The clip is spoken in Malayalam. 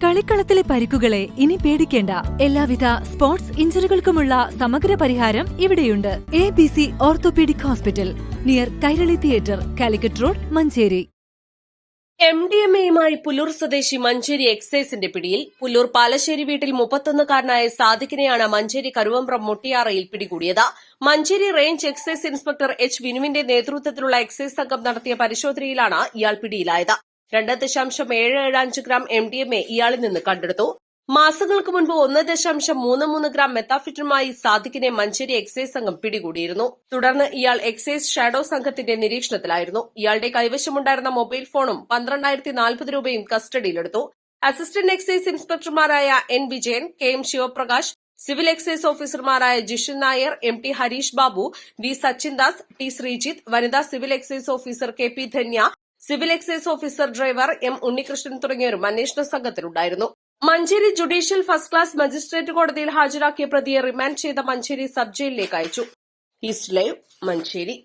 കളിക്കളത്തിലെ പരിക്കുകളെ ഇനി പേടിക്കേണ്ട. എല്ലാവിധ സ്പോർട്സ് ഇഞ്ചുറികൾക്കുമുള്ള സമഗ്ര പരിഹാരം ഇവിടെയുണ്ട്. ABC orthopaedic hospital, near Kairali theatre, Calicut road, Manjeri. MDMAയുമായി പുല്ലൂർ സ്വദേശി മഞ്ചേരി എക്സൈസിന്റെ പിടിയിൽ. പുല്ലൂർ പാലശ്ശേരി വീട്ടിൽ 31കാരനായ സാദിഖിനെയാണ് മഞ്ചേരി കരുവമ്പ്രം മുട്ടിയാറയിൽ പിടികൂടിയത്. Manjeri range excise inspector H. വിനുവിന്റെ നേതൃത്വത്തിലുള്ള എക്സൈസ് സംഘം നടത്തിയ പരിശോധനയിലാണ് ഇയാൾ പിടിയിലായത്. 2.75 ഗ്രാം MDMA ഇയാളിൽ നിന്ന് കണ്ടെടുത്തു. മാസങ്ങൾക്ക് മുൻപ് 1.33 ഗ്രാം മെത്താഫിറ്റനുമായി സാദിഖിനെ മഞ്ചേരി എക്സൈസ് സംഘം പിടികൂടിയിരുന്നു. തുടർന്ന് ഇയാൾ എക്സൈസ് ഷാഡോ സംഘത്തിന്റെ നിരീക്ഷണത്തിലായിരുന്നു. ഇയാളുടെ കൈവശമുണ്ടായിരുന്ന മൊബൈൽ ഫോണും 12,040 രൂപയും കസ്റ്റഡിയിലെടുത്തു. അസിസ്റ്റന്റ് എക്സൈസ് ഇൻസ്പെക്ടർമാരായ N. Vijayan, KM. Sivaprakash, civil excise ഓഫീസർമാരായ Jishan Nair, MT. Harish Babu, V. Sachindas, T. Sreejith, വനിതാ civil excise officer KP. Dhanya, civil excise officer driver M. Unnikrishnan തുടങ്ങിയവരും അന്വേഷണ സംഘത്തിലുണ്ടായിരുന്നു. Manjeri judicial first class magistrate കോടതിയിൽ ഹാജരാക്കിയ പ്രതിയെ റിമാൻഡ് ചെയ്ത മഞ്ചേരി സബ് ജയിലിലേക്ക് അയച്ചു. East live, Manjeri.